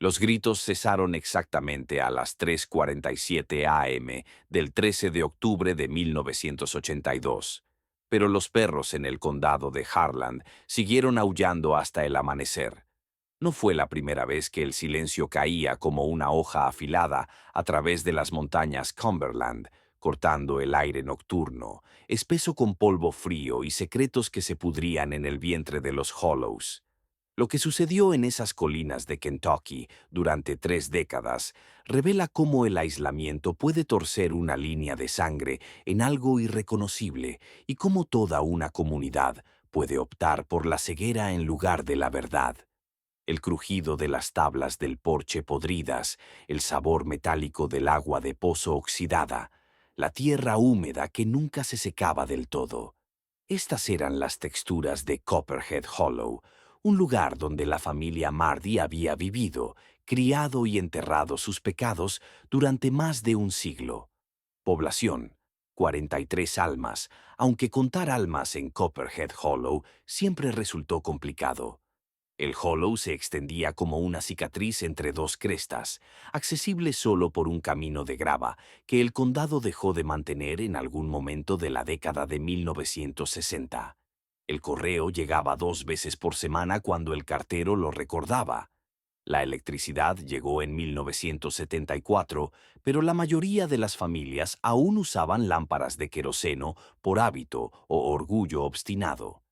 Los gritos cesaron exactamente a las 3:47 a.m. del 13 de octubre de 1982, pero los perros en el condado de Harlan siguieron aullando hasta el amanecer. No fue la primera vez que el silencio caía como una hoja afilada a través de las montañas Cumberland, cortando el aire nocturno, espeso con polvo frío y secretos que se pudrían en el vientre de los Hollows. Lo que sucedió en esas colinas de Kentucky durante 3 décadas revela cómo el aislamiento puede torcer una línea de sangre en algo irreconocible y cómo toda una comunidad puede optar por la ceguera en lugar de la verdad. El crujido de las tablas del porche podridas, el sabor metálico del agua de pozo oxidada, la tierra húmeda que nunca se secaba del todo. Estas eran las texturas de Copperhead Hollow, un lugar donde la familia Mardy había vivido, criado y enterrado sus pecados durante más de un siglo. Población: 43 almas, aunque contar almas en Copperhead Hollow siempre resultó complicado. El Hollow se extendía como una cicatriz entre dos crestas, accesible solo por un camino de grava que el condado dejó de mantener en algún momento de la década de 1960. El correo llegaba 2 veces por semana cuando el cartero lo recordaba. La electricidad llegó en 1974, pero la mayoría de las familias aún usaban lámparas de queroseno por hábito o orgullo obstinado.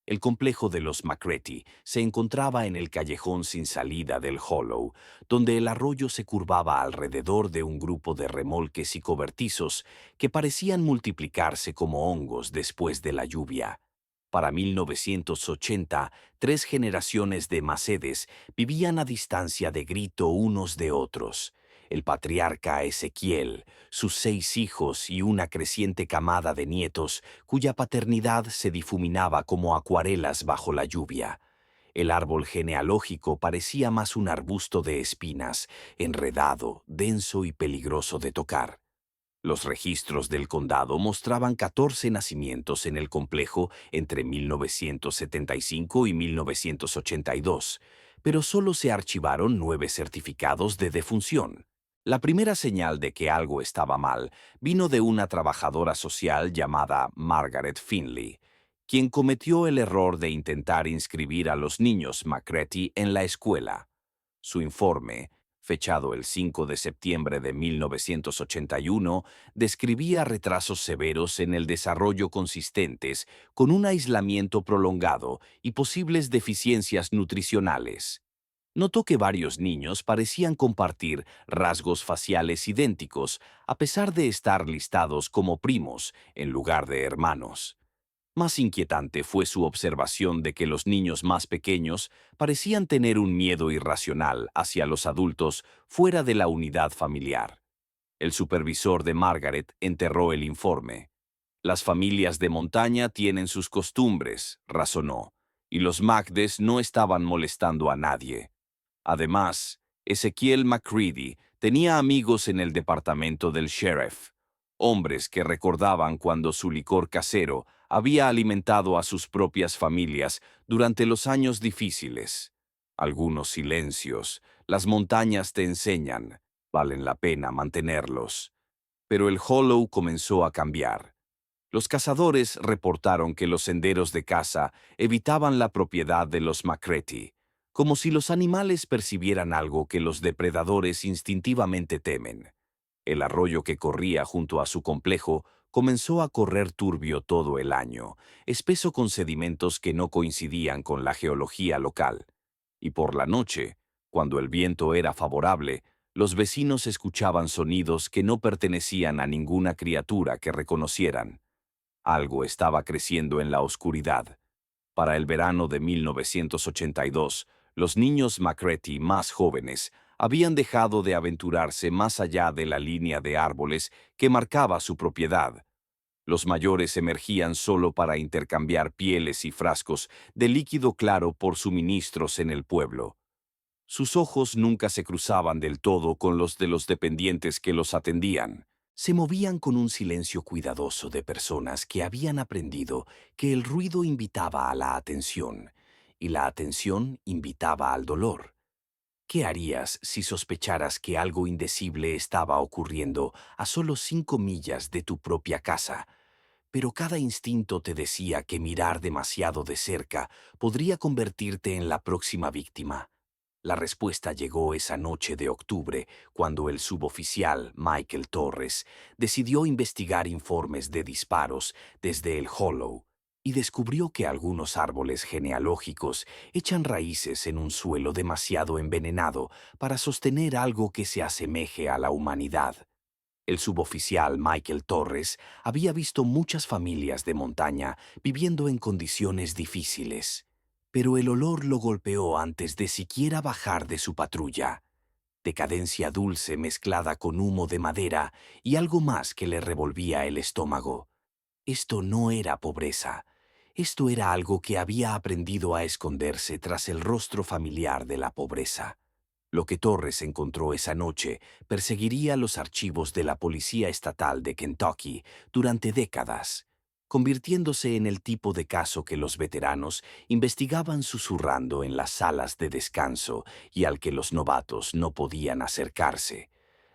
El complejo de los McCready se encontraba en el callejón sin salida del Hollow, donde el arroyo se curvaba alrededor de un grupo de remolques y cobertizos que parecían multiplicarse como hongos después de la lluvia. Para 1980, 3 generaciones de Macedes vivían a distancia de grito unos de otros. El patriarca Ezequiel, sus 6 hijos y una creciente camada de nietos, cuya paternidad se difuminaba como acuarelas bajo la lluvia. El árbol genealógico parecía más un arbusto de espinas, enredado, denso y peligroso de tocar. Los registros del condado mostraban 14 nacimientos en el complejo entre 1975 y 1982, pero solo se archivaron 9 certificados de defunción. La primera señal de que algo estaba mal vino de una trabajadora social llamada Margaret Finley, quien cometió el error de intentar inscribir a los niños McCready en la escuela. Su informe, fechado el 5 de septiembre de 1981, describía retrasos severos en el desarrollo consistentes con un aislamiento prolongado y posibles deficiencias nutricionales. Notó que varios niños parecían compartir rasgos faciales idénticos, a pesar de estar listados como primos en lugar de hermanos. Más inquietante fue su observación de que los niños más pequeños parecían tener un miedo irracional hacia los adultos fuera de la unidad familiar. El supervisor de Margaret enterró el informe. Las familias de montaña tienen sus costumbres, razonó, y los Magdes no estaban molestando a nadie. Además, Ezequiel McCready tenía amigos en el departamento del sheriff, hombres que recordaban cuando su licor casero había alimentado a sus propias familias durante los años difíciles. Algunos silencios, las montañas te enseñan, valen la pena mantenerlos. Pero el Hollow comenzó a cambiar. Los cazadores reportaron que los senderos de caza evitaban la propiedad de los McCready, como si los animales percibieran algo que los depredadores instintivamente temen. El arroyo que corría junto a su complejo comenzó a correr turbio todo el año, espeso con sedimentos que no coincidían con la geología local. Y por la noche, cuando el viento era favorable, los vecinos escuchaban sonidos que no pertenecían a ninguna criatura que reconocieran. Algo estaba creciendo en la oscuridad. Para el verano de 1982, los niños McCready más jóvenes habían dejado de aventurarse más allá de la línea de árboles que marcaba su propiedad. Los mayores emergían solo para intercambiar pieles y frascos de líquido claro por suministros en el pueblo. Sus ojos nunca se cruzaban del todo con los de los dependientes que los atendían. Se movían con un silencio cuidadoso de personas que habían aprendido que el ruido invitaba a la atención y la atención invitaba al dolor. ¿Qué harías si sospecharas que algo indecible estaba ocurriendo a solo 5 millas de tu propia casa, pero cada instinto te decía que mirar demasiado de cerca podría convertirte en la próxima víctima? La respuesta llegó esa noche de octubre, cuando el suboficial Michael Torres decidió investigar informes de disparos desde el Hollow y descubrió que algunos árboles genealógicos echan raíces en un suelo demasiado envenenado para sostener algo que se asemeje a la humanidad. El suboficial Michael Torres había visto muchas familias de montaña viviendo en condiciones difíciles, pero el olor lo golpeó antes de siquiera bajar de su patrulla. Decadencia dulce mezclada con humo de madera y algo más que le revolvía el estómago. Esto no era pobreza. Esto era algo que había aprendido a esconderse tras el rostro familiar de la pobreza. Lo que Torres encontró esa noche perseguiría los archivos de la Policía Estatal de Kentucky durante décadas, convirtiéndose en el tipo de caso que los veteranos investigaban susurrando en las salas de descanso y al que los novatos no podían acercarse.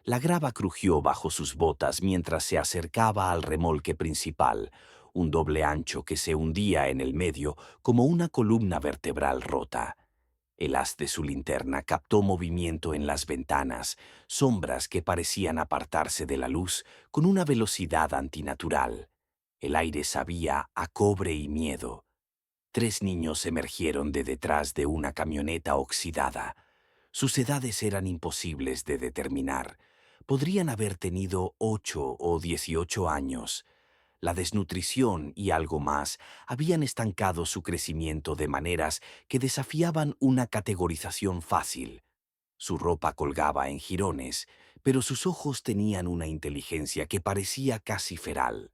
La grava crujió bajo sus botas mientras se acercaba al remolque principal, un doble ancho que se hundía en el medio como una columna vertebral rota. El haz de su linterna captó movimiento en las ventanas, sombras que parecían apartarse de la luz con una velocidad antinatural. El aire sabía a cobre y miedo. 3 niños emergieron de detrás de una camioneta oxidada. Sus edades eran imposibles de determinar. Podrían haber tenido 8 o 18 años. La desnutrición y algo más habían estancado su crecimiento de maneras que desafiaban una categorización fácil. Su ropa colgaba en jirones, pero sus ojos tenían una inteligencia que parecía casi feral.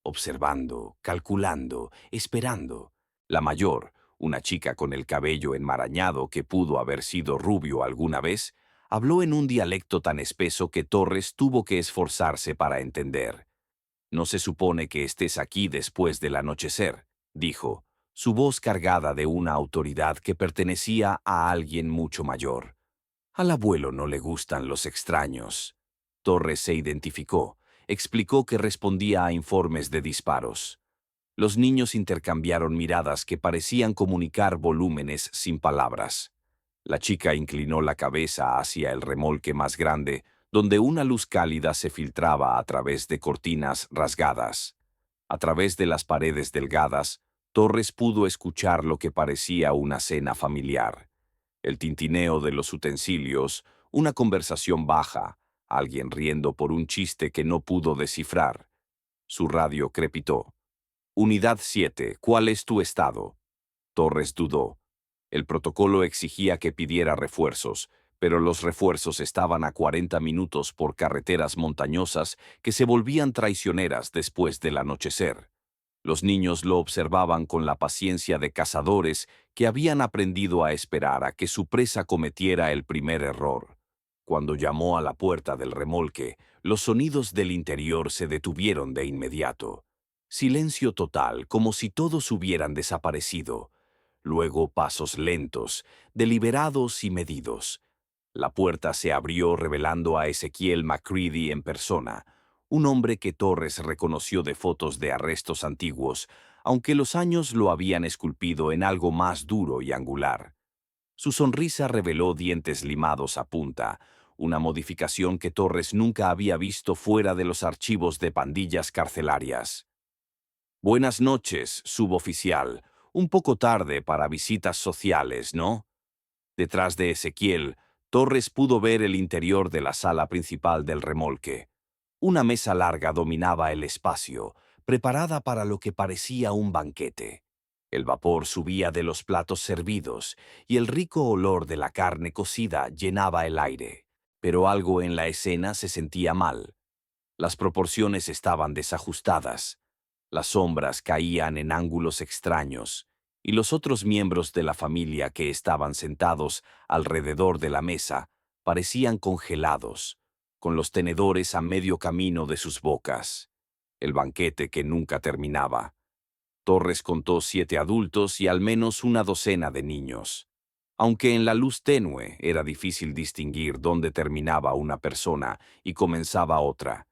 Observando, calculando, esperando. La mayor, una chica con el cabello enmarañado que pudo haber sido rubio alguna vez, habló en un dialecto tan espeso que Torres tuvo que esforzarse para entender. «No se supone que estés aquí después del anochecer», dijo, su voz cargada de una autoridad que pertenecía a alguien mucho mayor. «Al abuelo no le gustan los extraños». Torres se identificó, explicó que respondía a informes de disparos. Los niños intercambiaron miradas que parecían comunicar volúmenes sin palabras. La chica inclinó la cabeza hacia el remolque más grande, donde una luz cálida se filtraba a través de cortinas rasgadas. A través de las paredes delgadas, Torres pudo escuchar lo que parecía una cena familiar. El tintineo de los utensilios, una conversación baja, alguien riendo por un chiste que no pudo descifrar. Su radio crepitó. «Unidad 7, ¿cuál es tu estado?» Torres dudó. El protocolo exigía que pidiera refuerzos, pero los refuerzos estaban a 40 minutos por carreteras montañosas que se volvían traicioneras después del anochecer. Los niños lo observaban con la paciencia de cazadores que habían aprendido a esperar a que su presa cometiera el primer error. Cuando llamó a la puerta del remolque, los sonidos del interior se detuvieron de inmediato. Silencio total, como si todos hubieran desaparecido. Luego pasos lentos, deliberados y medidos. La puerta se abrió revelando a Ezequiel McCready en persona, un hombre que Torres reconoció de fotos de arrestos antiguos, aunque los años lo habían esculpido en algo más duro y angular. Su sonrisa reveló dientes limados a punta, una modificación que Torres nunca había visto fuera de los archivos de pandillas carcelarias. «Buenas noches, suboficial. Un poco tarde para visitas sociales, ¿no?» Detrás de Ezequiel, Torres pudo ver el interior de la sala principal del remolque. Una mesa larga dominaba el espacio, preparada para lo que parecía un banquete. El vapor subía de los platos servidos y el rico olor de la carne cocida llenaba el aire. Pero algo en la escena se sentía mal. Las proporciones estaban desajustadas. Las sombras caían en ángulos extraños, y los otros miembros de la familia que estaban sentados alrededor de la mesa parecían congelados, con los tenedores a medio camino de sus bocas. El banquete que nunca terminaba. Torres contó 7 adultos y al menos una docena de niños. Aunque en la luz tenue era difícil distinguir dónde terminaba una persona y comenzaba otra.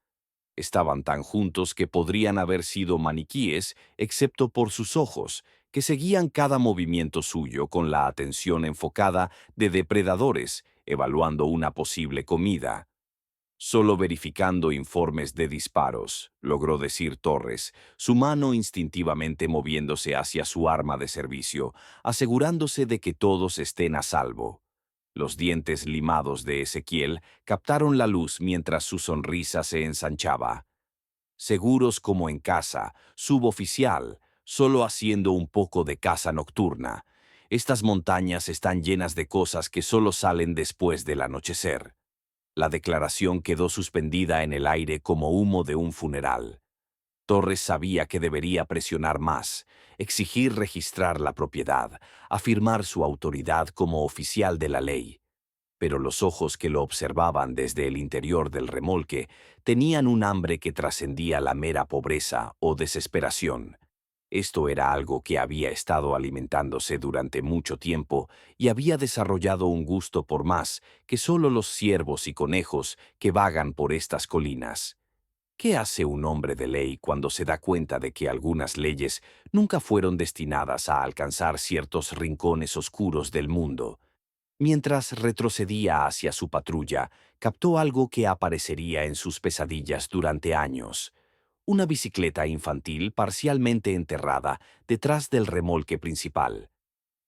Estaban tan juntos que podrían haber sido maniquíes, excepto por sus ojos, que seguían cada movimiento suyo con la atención enfocada de depredadores, evaluando una posible comida. Solo verificando informes de disparos, logró decir Torres, su mano instintivamente moviéndose hacia su arma de servicio, asegurándose de que todos estén a salvo. Los dientes limados de Ezequiel captaron la luz mientras su sonrisa se ensanchaba. Seguros como en casa, suboficial, solo haciendo un poco de caza nocturna. Estas montañas están llenas de cosas que solo salen después del anochecer. La declaración quedó suspendida en el aire como humo de un funeral. Torres sabía que debería presionar más, exigir registrar la propiedad, afirmar su autoridad como oficial de la ley. Pero los ojos que lo observaban desde el interior del remolque tenían un hambre que trascendía la mera pobreza o desesperación. Esto era algo que había estado alimentándose durante mucho tiempo y había desarrollado un gusto por más que solo los ciervos y conejos que vagan por estas colinas. ¿Qué hace un hombre de ley cuando se da cuenta de que algunas leyes nunca fueron destinadas a alcanzar ciertos rincones oscuros del mundo? Mientras retrocedía hacia su patrulla, captó algo que aparecería en sus pesadillas durante años: una bicicleta infantil parcialmente enterrada detrás del remolque principal.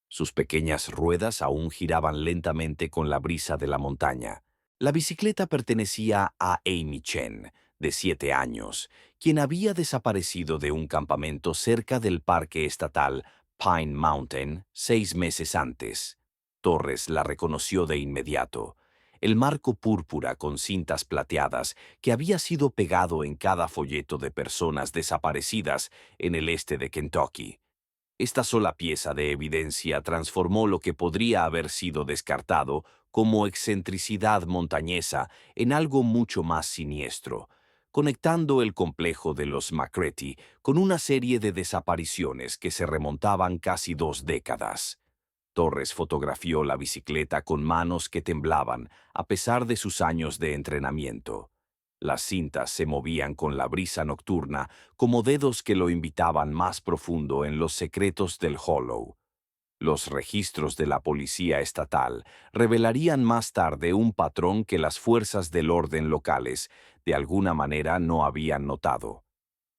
Sus pequeñas ruedas aún giraban lentamente con la brisa de la montaña. La bicicleta pertenecía a Amy Chen, de 7 años, quien había desaparecido de un campamento cerca del parque estatal Pine Mountain 6 meses antes. Torres la reconoció de inmediato. El marco púrpura con cintas plateadas que había sido pegado en cada folleto de personas desaparecidas en el este de Kentucky. Esta sola pieza de evidencia transformó lo que podría haber sido descartado como excentricidad montañesa en algo mucho más siniestro, conectando el complejo de los McCready con una serie de desapariciones que se remontaban casi 2 décadas. Torres fotografió la bicicleta con manos que temblaban a pesar de sus años de entrenamiento. Las cintas se movían con la brisa nocturna como dedos que lo invitaban más profundo en los secretos del Hollow. Los registros de la policía estatal revelarían más tarde un patrón que las fuerzas del orden locales de alguna manera no habían notado.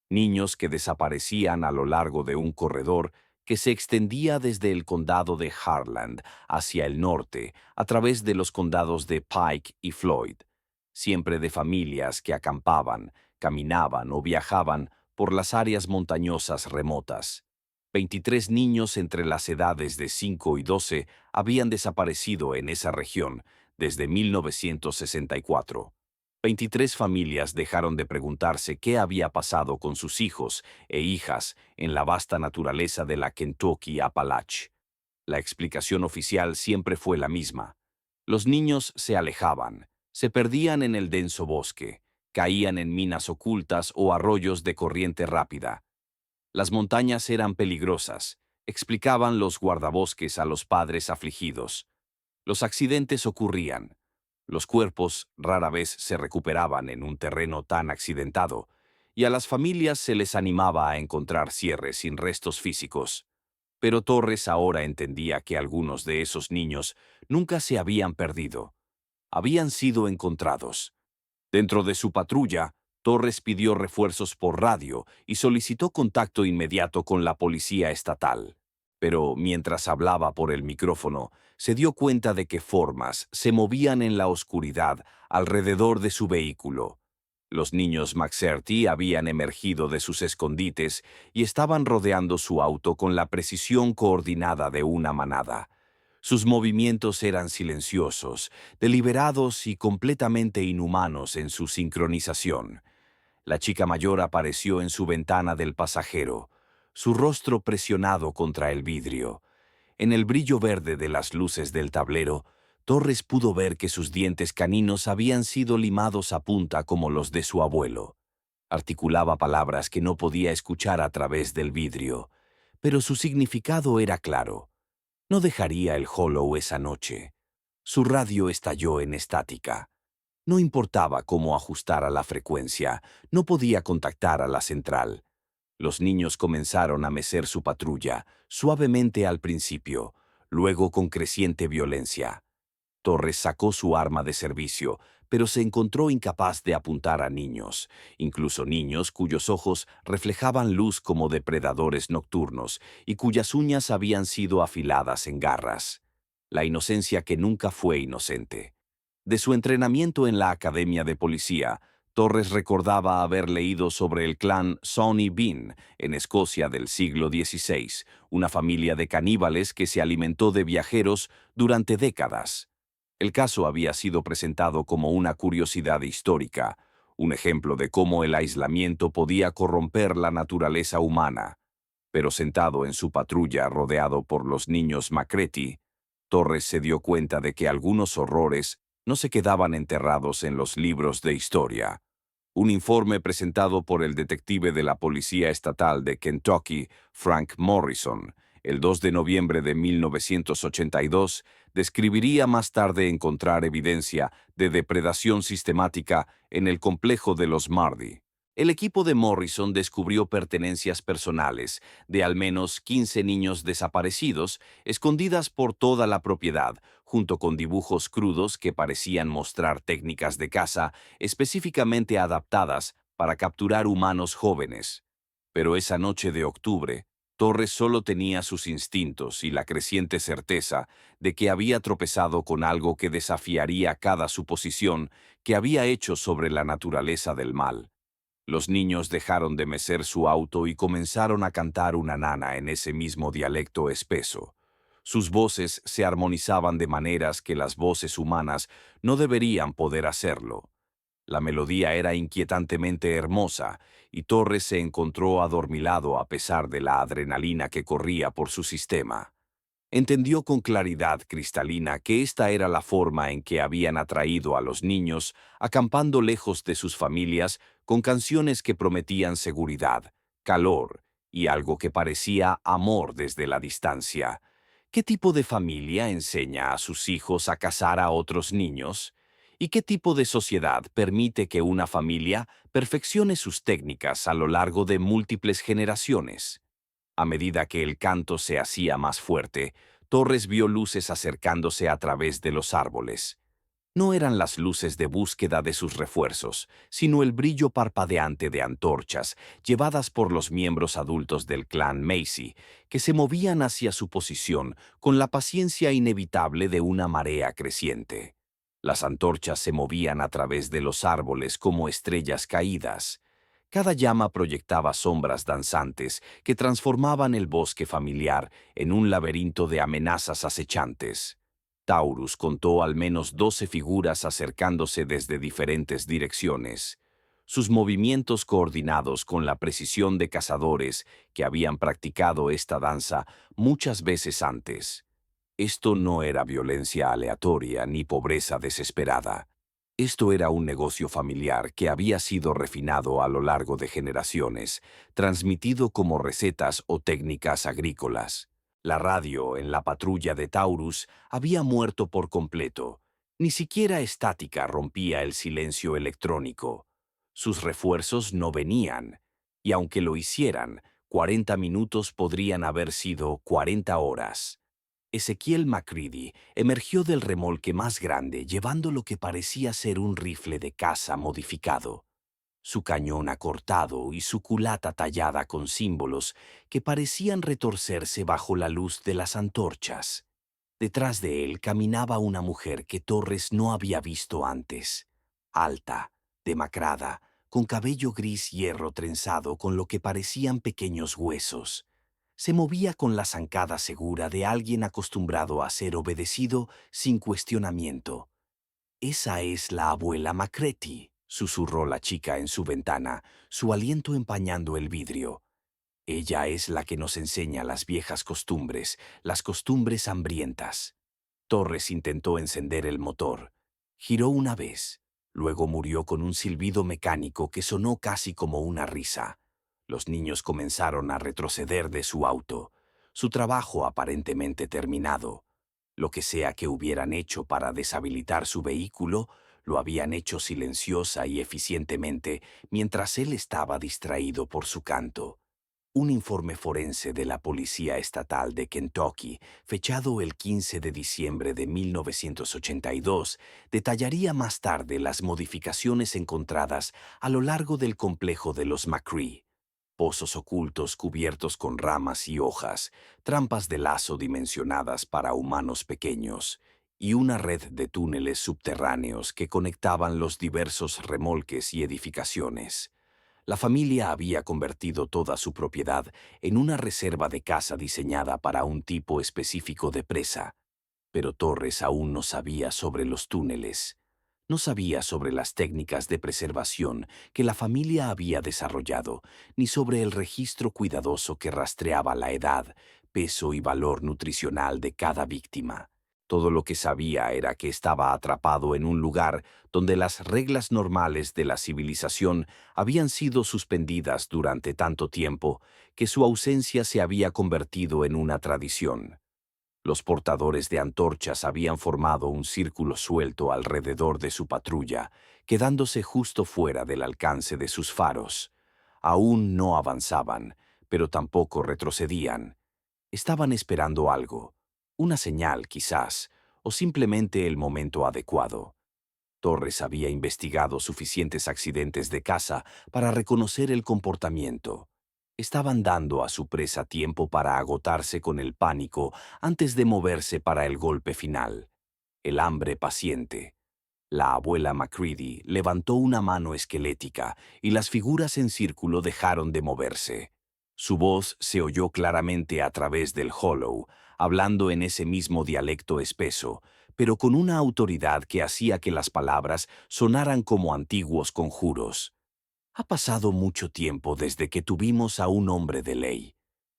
Niños que desaparecían a lo largo de un corredor que se extendía desde el condado de Harland hacia el norte a través de los condados de Pike y Floyd, siempre de familias que acampaban, caminaban o viajaban por las áreas montañosas remotas. 23 niños entre las edades de 5 y 12 habían desaparecido en esa región desde 1964. 23 familias dejaron de preguntarse qué había pasado con sus hijos e hijas en la vasta naturaleza de la Kentucky Appalachia. La explicación oficial siempre fue la misma. Los niños se alejaban, se perdían en el denso bosque, caían en minas ocultas o arroyos de corriente rápida. Las montañas eran peligrosas, explicaban los guardabosques a los padres afligidos. Los accidentes ocurrían. Los cuerpos rara vez se recuperaban en un terreno tan accidentado, y a las familias se les animaba a encontrar cierres sin restos físicos. Pero Torres ahora entendía que algunos de esos niños nunca se habían perdido. Habían sido encontrados. Dentro de su patrulla, Torres pidió refuerzos por radio y solicitó contacto inmediato con la policía estatal. Pero mientras hablaba por el micrófono, se dio cuenta de que formas se movían en la oscuridad alrededor de su vehículo. Los niños McCarthy habían emergido de sus escondites y estaban rodeando su auto con la precisión coordinada de una manada. Sus movimientos eran silenciosos, deliberados y completamente inhumanos en su sincronización. La chica mayor apareció en su ventana del pasajero, su rostro presionado contra el vidrio. En el brillo verde de las luces del tablero, Torres pudo ver que sus dientes caninos habían sido limados a punta como los de su abuelo. Articulaba palabras que no podía escuchar a través del vidrio, pero su significado era claro. No dejaría el Hollow esa noche. Su radio estalló en estática. No importaba cómo ajustara la frecuencia, no podía contactar a la central. Los niños comenzaron a mecer su patrulla, suavemente al principio, luego con creciente violencia. Torres sacó su arma de servicio, pero se encontró incapaz de apuntar a niños, incluso niños cuyos ojos reflejaban luz como depredadores nocturnos y cuyas uñas habían sido afiladas en garras. La inocencia que nunca fue inocente. De su entrenamiento en la Academia de Policía, Torres recordaba haber leído sobre el clan Sawney Bean en Escocia del siglo XVI, una familia de caníbales que se alimentó de viajeros durante décadas. El caso había sido presentado como una curiosidad histórica, un ejemplo de cómo el aislamiento podía corromper la naturaleza humana. Pero sentado en su patrulla rodeado por los niños Macready, Torres se dio cuenta de que algunos horrores no se quedaban enterrados en los libros de historia. Un informe presentado por el detective de la Policía Estatal de Kentucky, Frank Morrison, el 2 de noviembre de 1982, describiría más tarde encontrar evidencia de depredación sistemática en el complejo de los Mardy. El equipo de Morrison descubrió pertenencias personales de al menos 15 niños desaparecidos, escondidas por toda la propiedad, junto con dibujos crudos que parecían mostrar técnicas de caza específicamente adaptadas para capturar humanos jóvenes. Pero esa noche de octubre, Torres solo tenía sus instintos y la creciente certeza de que había tropezado con algo que desafiaría cada suposición que había hecho sobre la naturaleza del mal. Los niños dejaron de mecer su auto y comenzaron a cantar una nana en ese mismo dialecto espeso. Sus voces se armonizaban de maneras que las voces humanas no deberían poder hacerlo. La melodía era inquietantemente hermosa, y Torres se encontró adormilado a pesar de la adrenalina que corría por su sistema. Entendió con claridad cristalina que esta era la forma en que habían atraído a los niños, acampando lejos de sus familias con canciones que prometían seguridad, calor y algo que parecía amor desde la distancia. ¿Qué tipo de familia enseña a sus hijos a cazar a otros niños? ¿Y qué tipo de sociedad permite que una familia perfeccione sus técnicas a lo largo de múltiples generaciones? A medida que el canto se hacía más fuerte, Torres vio luces acercándose a través de los árboles. No eran las luces de búsqueda de sus refuerzos, sino el brillo parpadeante de antorchas llevadas por los miembros adultos del clan Macy, que se movían hacia su posición con la paciencia inevitable de una marea creciente. Las antorchas se movían a través de los árboles como estrellas caídas. Cada llama proyectaba sombras danzantes que transformaban el bosque familiar en un laberinto de amenazas acechantes. Taurus contó al menos 12 figuras acercándose desde diferentes direcciones. Sus movimientos coordinados con la precisión de cazadores que habían practicado esta danza muchas veces antes. Esto no era violencia aleatoria ni pobreza desesperada. Esto era un negocio familiar que había sido refinado a lo largo de generaciones, transmitido como recetas o técnicas agrícolas. La radio en la patrulla de Taurus había muerto por completo. Ni siquiera estática rompía el silencio electrónico. Sus refuerzos no venían, y aunque lo hicieran, 40 minutos podrían haber sido 40 horas. Ezequiel Macready emergió del remolque más grande llevando lo que parecía ser un rifle de caza modificado. Su cañón acortado y su culata tallada con símbolos que parecían retorcerse bajo la luz de las antorchas. Detrás de él caminaba una mujer que Torres no había visto antes. Alta, demacrada, con cabello gris hierro trenzado con lo que parecían pequeños huesos. Se movía con la zancada segura de alguien acostumbrado a ser obedecido sin cuestionamiento. «Esa es la abuela Macready», susurró la chica en su ventana, su aliento empañando el vidrio. «Ella es la que nos enseña las viejas costumbres, las costumbres hambrientas». Torres intentó encender el motor. Giró una vez, luego murió con un silbido mecánico que sonó casi como una risa. Los niños comenzaron a retroceder de su auto. su trabajo aparentemente terminado. Lo que sea que hubieran hecho para deshabilitar su vehículo, lo habían hecho silenciosa y eficientemente mientras él estaba distraído por su canto. Un informe forense de la Policía Estatal de Kentucky, fechado el 15 de diciembre de 1982, detallaría más tarde las modificaciones encontradas a lo largo del complejo de los McCree. Pozos ocultos cubiertos con ramas y hojas, trampas de lazo dimensionadas para humanos pequeños, y una red de túneles subterráneos que conectaban los diversos remolques y edificaciones. La familia había convertido toda su propiedad en una reserva de caza diseñada para un tipo específico de presa, pero Torres aún no sabía sobre los túneles. No sabía sobre las técnicas de preservación que la familia había desarrollado, ni sobre el registro cuidadoso que rastreaba la edad, peso y valor nutricional de cada víctima. Todo lo que sabía era que estaba atrapado en un lugar donde las reglas normales de la civilización habían sido suspendidas durante tanto tiempo que su ausencia se había convertido en una tradición. Los portadores de antorchas habían formado un círculo suelto alrededor de su patrulla, quedándose justo fuera del alcance de sus faros. Aún no avanzaban, pero tampoco retrocedían. Estaban esperando algo, una señal quizás, o simplemente el momento adecuado. Torres había investigado suficientes accidentes de caza para reconocer el comportamiento. Estaban dando a su presa tiempo para agotarse con el pánico antes de moverse para el golpe final. El hambre paciente. La abuela Macready levantó una mano esquelética y las figuras en círculo dejaron de moverse. Su voz se oyó claramente a través del hollow, hablando en ese mismo dialecto espeso, pero con una autoridad que hacía que las palabras sonaran como antiguos conjuros. Ha pasado mucho tiempo desde que tuvimos a un hombre de ley.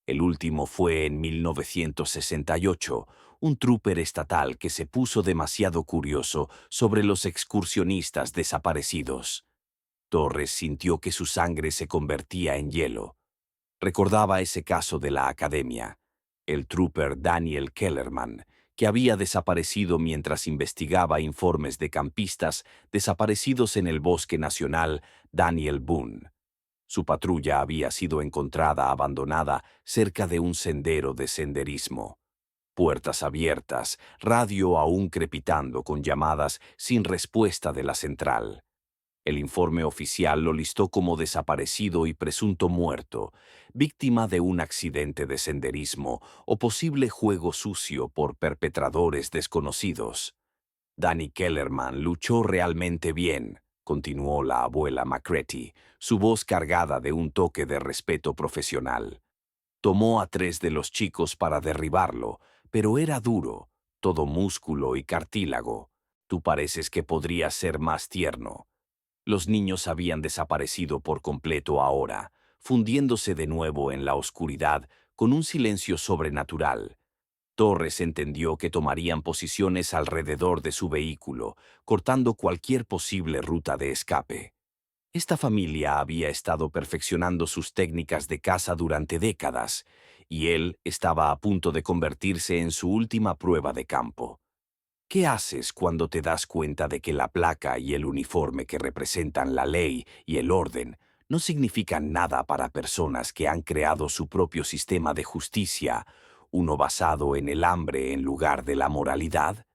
El último fue en 1968, un trooper estatal que se puso demasiado curioso sobre los excursionistas desaparecidos. Torres sintió que su sangre se convertía en hielo. Recordaba ese caso de la academia, el trooper Daniel Kellerman, que había desaparecido mientras investigaba informes de campistas desaparecidos en el Bosque Nacional Daniel Boone. Su patrulla había sido encontrada abandonada cerca de un sendero de senderismo. Puertas abiertas, radio aún crepitando con llamadas sin respuesta de la central. El informe oficial lo listó como desaparecido y presunto muerto, víctima de un accidente de senderismo o posible juego sucio por perpetradores desconocidos. Danny Kellerman luchó realmente bien, continuó la abuela Macready, su voz cargada de un toque de respeto profesional. Tomó a 3 de los chicos para derribarlo, pero era duro, todo músculo y cartílago. Tú pareces que podrías ser más tierno. Los niños habían desaparecido por completo ahora, fundiéndose de nuevo en la oscuridad con un silencio sobrenatural. Torres entendió que tomarían posiciones alrededor de su vehículo, cortando cualquier posible ruta de escape. Esta familia había estado perfeccionando sus técnicas de caza durante décadas, y él estaba a punto de convertirse en su última prueba de campo. ¿Qué haces cuando te das cuenta de que la placa y el uniforme que representan la ley y el orden no significan nada para personas que han creado su propio sistema de justicia, uno basado en el hambre en lugar de la moralidad?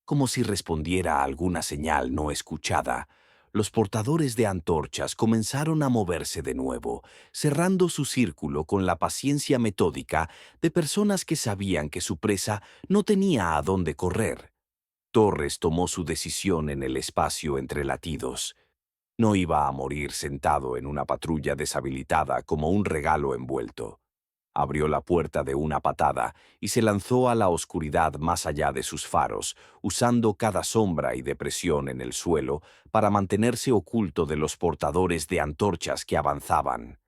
Como si respondiera a alguna señal no escuchada, los portadores de antorchas comenzaron a moverse de nuevo, cerrando su círculo con la paciencia metódica de personas que sabían que su presa no tenía a dónde correr. Torres tomó su decisión en el espacio entre latidos. No iba a morir sentado en una patrulla deshabilitada como un regalo envuelto. Abrió la puerta de una patada y se lanzó a la oscuridad más allá de sus faros, usando cada sombra y depresión en el suelo para mantenerse oculto de los portadores de antorchas que avanzaban.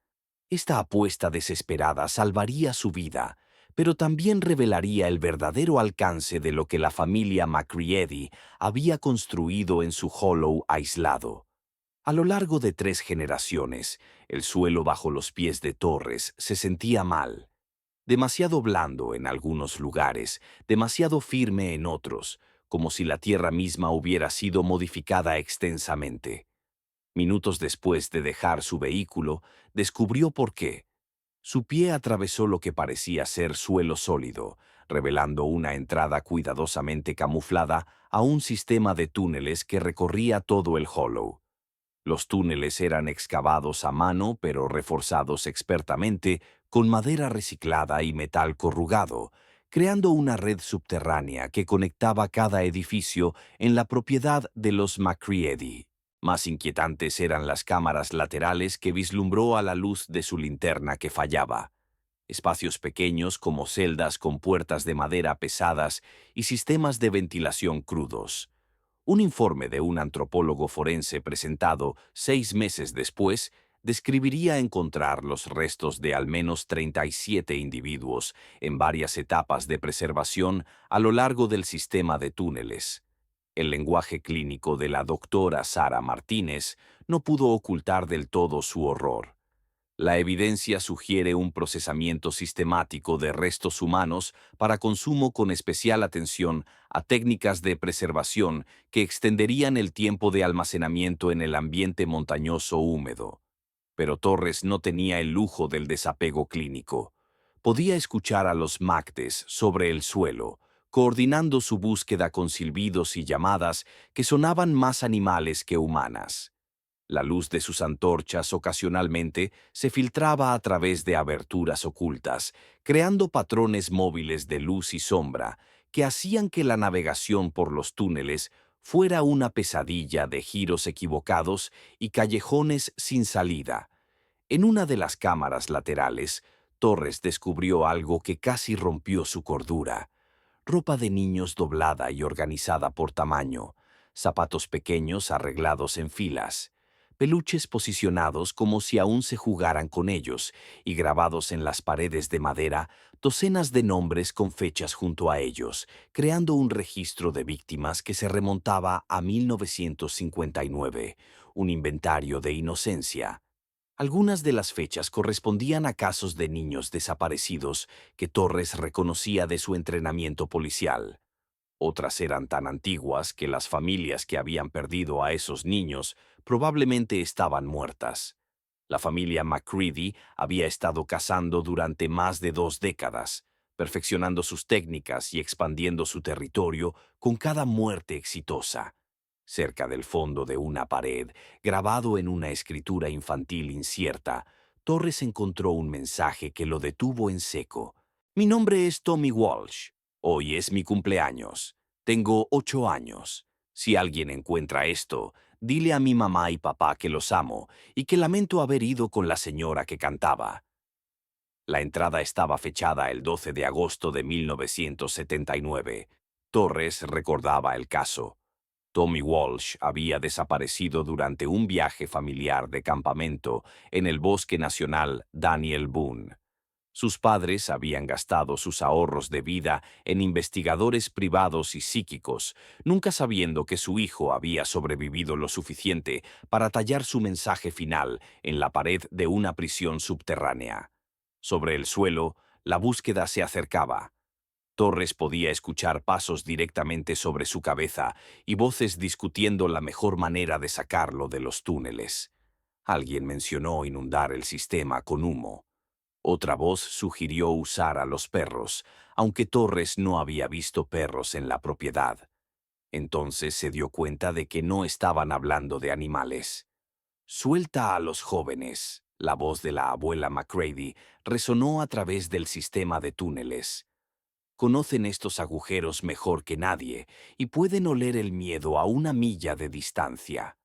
Esta apuesta desesperada salvaría su vida, pero también revelaría el verdadero alcance de lo que la familia Macready había construido en su hollow aislado. A lo largo de 3 generaciones, el suelo bajo los pies de Torres se sentía mal. demasiado blando en algunos lugares, demasiado firme en otros, como si la tierra misma hubiera sido modificada extensamente. Minutos después de dejar su vehículo, descubrió por qué. Su pie atravesó lo que parecía ser suelo sólido, revelando una entrada cuidadosamente camuflada a un sistema de túneles que recorría todo el Hollow. Los túneles eran excavados a mano pero reforzados expertamente con madera reciclada y metal corrugado, creando una red subterránea que conectaba cada edificio en la propiedad de los Macready. Más inquietantes eran las cámaras laterales que vislumbró a la luz de su linterna que fallaba. Espacios pequeños como celdas con puertas de madera pesadas y sistemas de ventilación crudos. Un informe de un antropólogo forense presentado 6 meses después describiría encontrar los restos de al menos 37 individuos en varias etapas de preservación a lo largo del sistema de túneles. El lenguaje clínico de la doctora Sara Martínez no pudo ocultar del todo su horror. La evidencia sugiere un procesamiento sistemático de restos humanos para consumo con especial atención a técnicas de preservación que extenderían el tiempo de almacenamiento en el ambiente montañoso húmedo. Pero Torres no tenía el lujo del desapego clínico. Podía escuchar a los Mactes sobre el suelo, coordinando su búsqueda con silbidos y llamadas que sonaban más animales que humanas. La luz de sus antorchas ocasionalmente se filtraba a través de aberturas ocultas, creando patrones móviles de luz y sombra que hacían que la navegación por los túneles fuera una pesadilla de giros equivocados y callejones sin salida. En una de las cámaras laterales, Torres descubrió algo que casi rompió su cordura: ropa de niños doblada y organizada por tamaño, zapatos pequeños arreglados en filas, peluches posicionados como si aún se jugaran con ellos, y grabados en las paredes de madera docenas de nombres con fechas junto a ellos, creando un registro de víctimas que se remontaba a 1959, un inventario de inocencia. Algunas de las fechas correspondían a casos de niños desaparecidos que Torres reconocía de su entrenamiento policial. Otras eran tan antiguas que las familias que habían perdido a esos niños probablemente estaban muertas. La familia McCready había estado cazando durante más de 2 décadas, perfeccionando sus técnicas y expandiendo su territorio con cada muerte exitosa. Cerca del fondo de una pared, grabado en una escritura infantil incierta, Torres encontró un mensaje que lo detuvo en seco. «Mi nombre es Tommy Walsh. Hoy es mi cumpleaños. Tengo 8 años. Si alguien encuentra esto, dile a mi mamá y papá que los amo y que lamento haber ido con la señora que cantaba». La entrada estaba fechada el 12 de agosto de 1979. Torres recordaba el caso. Tommy Walsh había desaparecido durante un viaje familiar de campamento en el Bosque Nacional Daniel Boone. Sus padres habían gastado sus ahorros de vida en investigadores privados y psíquicos, nunca sabiendo que su hijo había sobrevivido lo suficiente para tallar su mensaje final en la pared de una prisión subterránea. Sobre el suelo, la búsqueda se acercaba. Torres podía escuchar pasos directamente sobre su cabeza y voces discutiendo la mejor manera de sacarlo de los túneles. Alguien mencionó inundar el sistema con humo. Otra voz sugirió usar a los perros, aunque Torres no había visto perros en la propiedad. Entonces se dio cuenta de que no estaban hablando de animales. «Suelta a los jóvenes», la voz de la abuela McCready resonó a través del sistema de túneles. «Conocen estos agujeros mejor que nadie y pueden oler el miedo a una milla de distancia».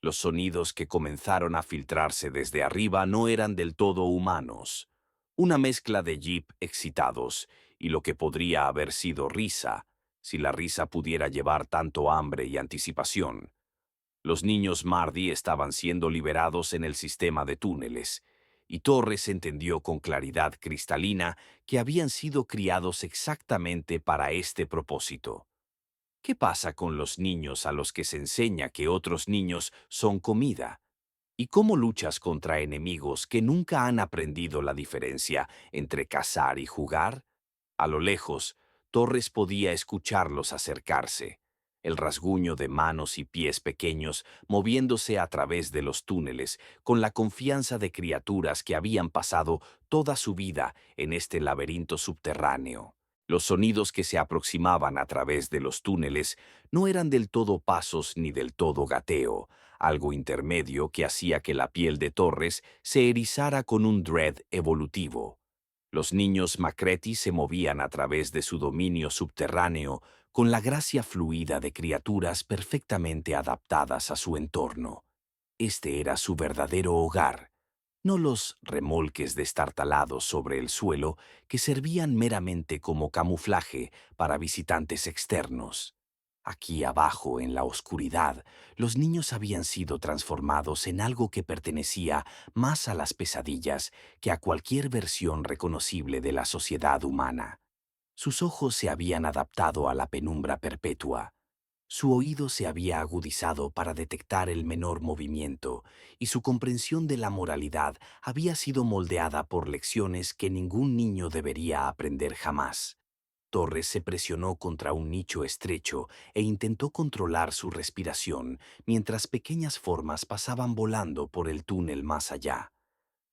Los sonidos que comenzaron a filtrarse desde arriba no eran del todo humanos. Una mezcla de jeep excitados y lo que podría haber sido risa, si la risa pudiera llevar tanto hambre y anticipación. Los niños Mardy estaban siendo liberados en el sistema de túneles, y Torres entendió con claridad cristalina que habían sido criados exactamente para este propósito. ¿Qué pasa con los niños a los que se enseña que otros niños son comida? ¿Y cómo luchas contra enemigos que nunca han aprendido la diferencia entre cazar y jugar? A lo lejos, Torres podía escucharlos acercarse, el rasguño de manos y pies pequeños moviéndose a través de los túneles con la confianza de criaturas que habían pasado toda su vida en este laberinto subterráneo. Los sonidos que se aproximaban a través de los túneles no eran del todo pasos ni del todo gateo, algo intermedio que hacía que la piel de Torres se erizara con un dread evolutivo. Los niños Macretti se movían a través de su dominio subterráneo con la gracia fluida de criaturas perfectamente adaptadas a su entorno. Este era su verdadero hogar, no los remolques destartalados sobre el suelo que servían meramente como camuflaje para visitantes externos. Aquí abajo, en la oscuridad, los niños habían sido transformados en algo que pertenecía más a las pesadillas que a cualquier versión reconocible de la sociedad humana. Sus ojos se habían adaptado a la penumbra perpetua. Su oído se había agudizado para detectar el menor movimiento, y su comprensión de la moralidad había sido moldeada por lecciones que ningún niño debería aprender jamás. Torres se presionó contra un nicho estrecho e intentó controlar su respiración mientras pequeñas formas pasaban volando por el túnel más allá.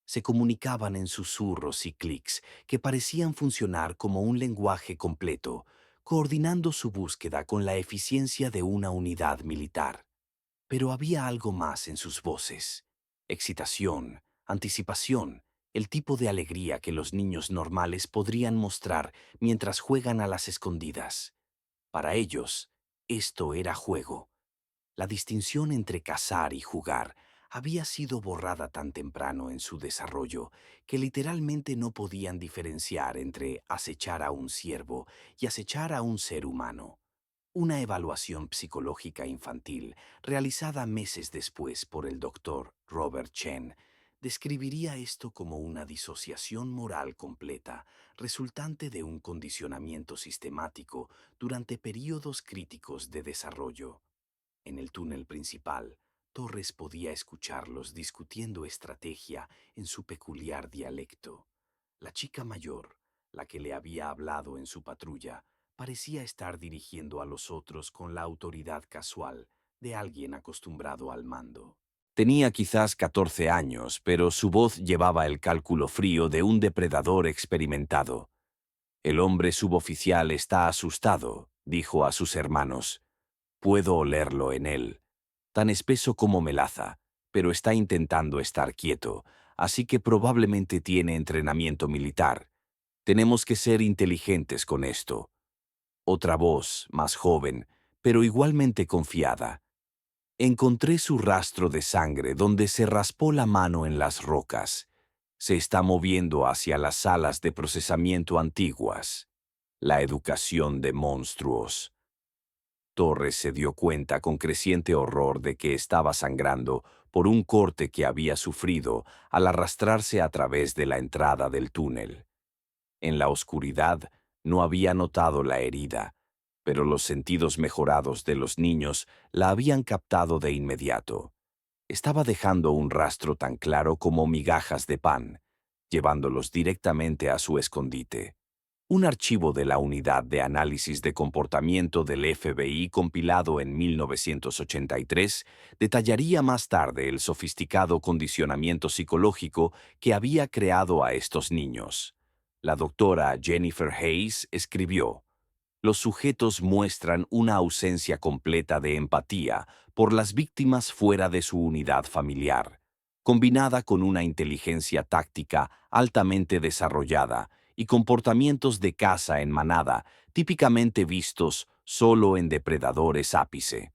Se comunicaban en susurros y clics que parecían funcionar como un lenguaje completo, coordinando su búsqueda con la eficiencia de una unidad militar. Pero había algo más en sus voces: excitación, anticipación, el tipo de alegría que los niños normales podrían mostrar mientras juegan a las escondidas. Para ellos, esto era juego. La distinción entre cazar y jugar había sido borrada tan temprano en su desarrollo que literalmente no podían diferenciar entre acechar a un ciervo y acechar a un ser humano. Una evaluación psicológica infantil, realizada meses después por el doctor Robert Chen, describiría esto como una disociación moral completa, resultante de un condicionamiento sistemático durante períodos críticos de desarrollo. En el túnel principal, Torres podía escucharlos discutiendo estrategia en su peculiar dialecto. La chica mayor, la que le había hablado en su patrulla, parecía estar dirigiendo a los otros con la autoridad casual de alguien acostumbrado al mando. Tenía quizás 14 años, pero su voz llevaba el cálculo frío de un depredador experimentado. «El hombre suboficial está asustado», dijo a sus hermanos. «Puedo olerlo en él. Tan espeso como melaza, pero está intentando estar quieto, así que probablemente tiene entrenamiento militar. Tenemos que ser inteligentes con esto». Otra voz, más joven, pero igualmente confiada. «Encontré su rastro de sangre donde se raspó la mano en las rocas. Se está moviendo hacia las salas de procesamiento antiguas. La educación de monstruos». Torres se dio cuenta con creciente horror de que estaba sangrando por un corte que había sufrido al arrastrarse a través de la entrada del túnel. En la oscuridad no había notado la herida, pero los sentidos mejorados de los niños la habían captado de inmediato. Estaba dejando un rastro tan claro como migajas de pan, llevándolos directamente a su escondite. Un archivo de la Unidad de Análisis de Comportamiento del FBI compilado en 1983 detallaría más tarde el sofisticado condicionamiento psicológico que había creado a estos niños. La doctora Jennifer Hayes escribió: «Los sujetos muestran una ausencia completa de empatía por las víctimas fuera de su unidad familiar, combinada con una inteligencia táctica altamente desarrollada y comportamientos de caza en manada típicamente vistos solo en depredadores ápice».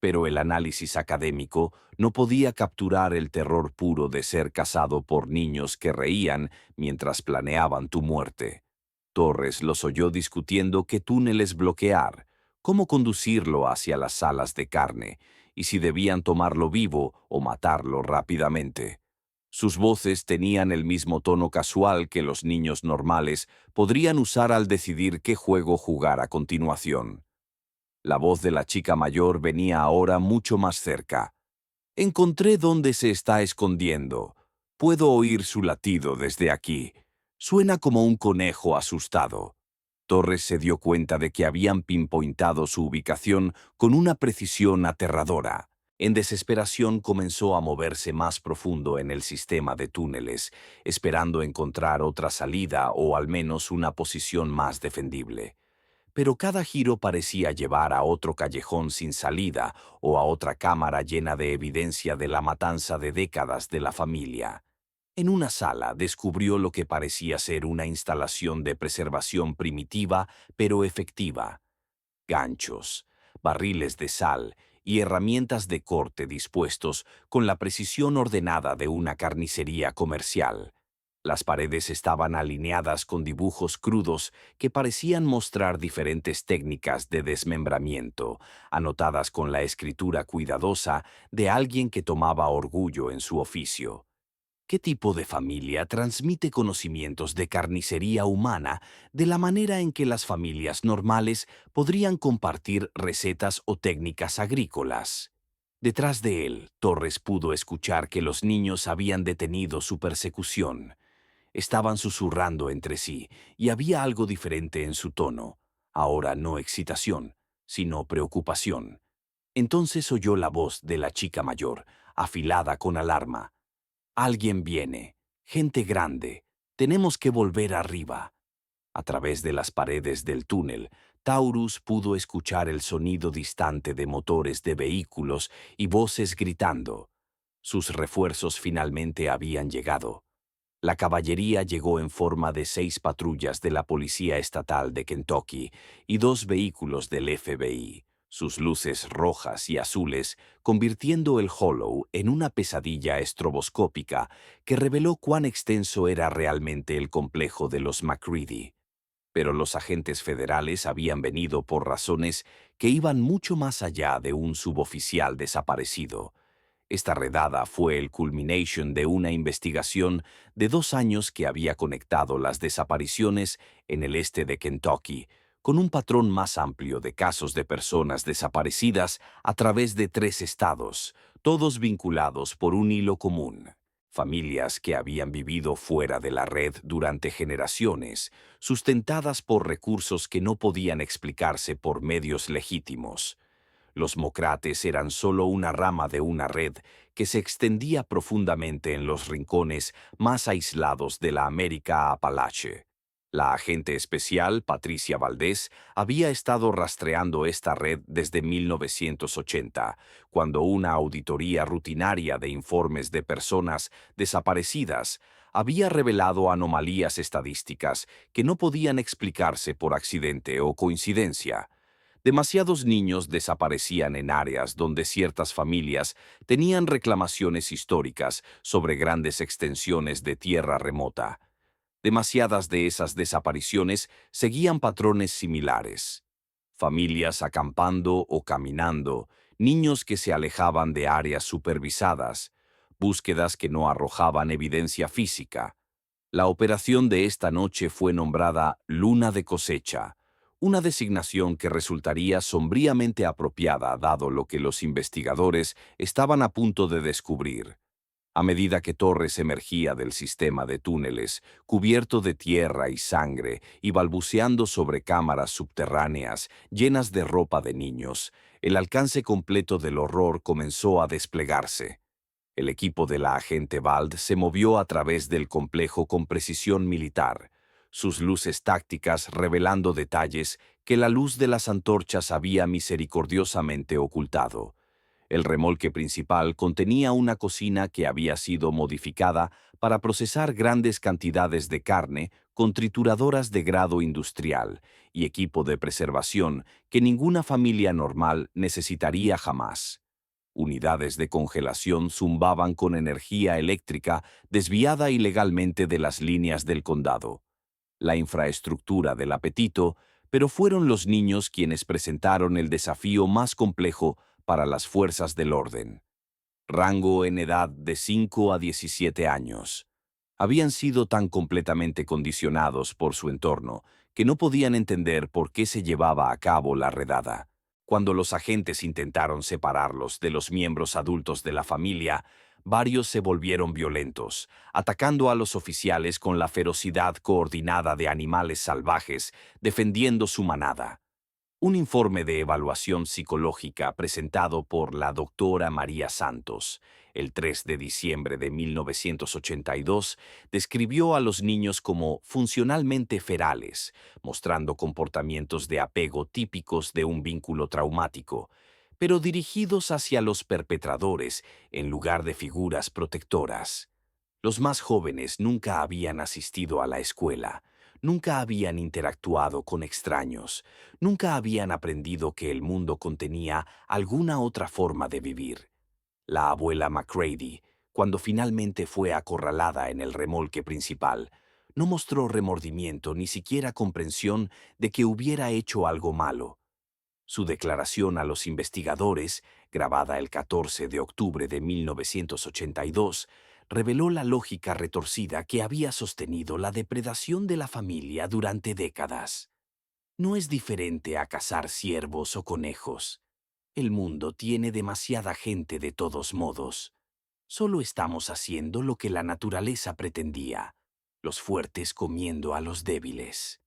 Pero el análisis académico no podía capturar el terror puro de ser cazado por niños que reían mientras planeaban tu muerte. Torres los oyó discutiendo qué túneles bloquear, cómo conducirlo hacia las salas de carne, y si debían tomarlo vivo o matarlo rápidamente. Sus voces tenían el mismo tono casual que los niños normales podrían usar al decidir qué juego jugar a continuación. La voz de la chica mayor venía ahora mucho más cerca. Encontré dónde se está escondiendo. Puedo oír su latido desde aquí. Suena como un conejo asustado. Torres se dio cuenta de que habían pinpointado su ubicación con una precisión aterradora. En desesperación comenzó a moverse más profundo en el sistema de túneles, esperando encontrar otra salida o al menos una posición más defendible. Pero cada giro parecía llevar a otro callejón sin salida o a otra cámara llena de evidencia de la matanza de décadas de la familia. En una sala descubrió lo que parecía ser una instalación de preservación primitiva pero efectiva. Ganchos, barriles de sal y herramientas de corte dispuestos con la precisión ordenada de una carnicería comercial. Las paredes estaban alineadas con dibujos crudos que parecían mostrar diferentes técnicas de desmembramiento, anotadas con la escritura cuidadosa de alguien que tomaba orgullo en su oficio. ¿Qué tipo de familia transmite conocimientos de carnicería humana de la manera en que las familias normales podrían compartir recetas o técnicas agrícolas? Detrás de él, Torres pudo escuchar que los niños habían detenido su persecución. Estaban susurrando entre sí, y había algo diferente en su tono. Ahora no excitación, sino preocupación. Entonces oyó la voz de la chica mayor, afilada con alarma. Alguien viene. Gente grande. Tenemos que volver arriba. A través de las paredes del túnel, Taurus pudo escuchar el sonido distante de motores de vehículos y voces gritando. Sus refuerzos finalmente habían llegado. La caballería llegó en forma de 6 patrullas de la Policía Estatal de Kentucky y 2 vehículos del FBI, sus luces rojas y azules convirtiendo el Hollow en una pesadilla estroboscópica que reveló cuán extenso era realmente el complejo de los MacReady. Pero los agentes federales habían venido por razones que iban mucho más allá de un suboficial desaparecido. Esta redada fue el culmination de una investigación de 2 años que había conectado las desapariciones en el este de Kentucky con un patrón más amplio de casos de personas desaparecidas a través de 3 estados, todos vinculados por un hilo común. Familias que habían vivido fuera de la red durante generaciones, sustentadas por recursos que no podían explicarse por medios legítimos. Los Mocrates eran solo una rama de una red que se extendía profundamente en los rincones más aislados de la América Apalache. La agente especial, Patricia Valdés, había estado rastreando esta red desde 1980, cuando una auditoría rutinaria de informes de personas desaparecidas había revelado anomalías estadísticas que no podían explicarse por accidente o coincidencia. Demasiados niños desaparecían en áreas donde ciertas familias tenían reclamaciones históricas sobre grandes extensiones de tierra remota. Demasiadas de esas desapariciones seguían patrones similares. Familias acampando o caminando, niños que se alejaban de áreas supervisadas, búsquedas que no arrojaban evidencia física. La operación de esta noche fue nombrada Luna de Cosecha, una designación que resultaría sombríamente apropiada dado lo que los investigadores estaban a punto de descubrir. A medida que Torres emergía del sistema de túneles, cubierto de tierra y sangre y balbuceando sobre cámaras subterráneas llenas de ropa de niños, el alcance completo del horror comenzó a desplegarse. El equipo de la agente Vald se movió a través del complejo con precisión militar, sus luces tácticas revelando detalles que la luz de las antorchas había misericordiosamente ocultado. El remolque principal contenía una cocina que había sido modificada para procesar grandes cantidades de carne con trituradoras de grado industrial y equipo de preservación que ninguna familia normal necesitaría jamás. Unidades de congelación zumbaban con energía eléctrica desviada ilegalmente de las líneas del condado. La infraestructura del apetito, pero fueron los niños quienes presentaron el desafío más complejo para las fuerzas del orden. Rango en edad de 5 a 17 años. Habían sido tan completamente condicionados por su entorno que no podían entender por qué se llevaba a cabo la redada. Cuando los agentes intentaron separarlos de los miembros adultos de la familia, varios se volvieron violentos, atacando a los oficiales con la ferocidad coordinada de animales salvajes, defendiendo su manada. Un informe de evaluación psicológica presentado por la doctora María Santos el 3 de diciembre de 1982 describió a los niños como funcionalmente ferales, mostrando comportamientos de apego típicos de un vínculo traumático, pero dirigidos hacia los perpetradores en lugar de figuras protectoras. Los más jóvenes nunca habían asistido a la escuela, nunca habían interactuado con extraños, nunca habían aprendido que el mundo contenía alguna otra forma de vivir. La abuela McCready, cuando finalmente fue acorralada en el remolque principal, no mostró remordimiento ni siquiera comprensión de que hubiera hecho algo malo. Su declaración a los investigadores, grabada el 14 de octubre de 1982, reveló la lógica retorcida que había sostenido la depredación de la familia durante décadas. No es diferente a cazar ciervos o conejos. El mundo tiene demasiada gente de todos modos. Solo estamos haciendo lo que la naturaleza pretendía, los fuertes comiendo a los débiles.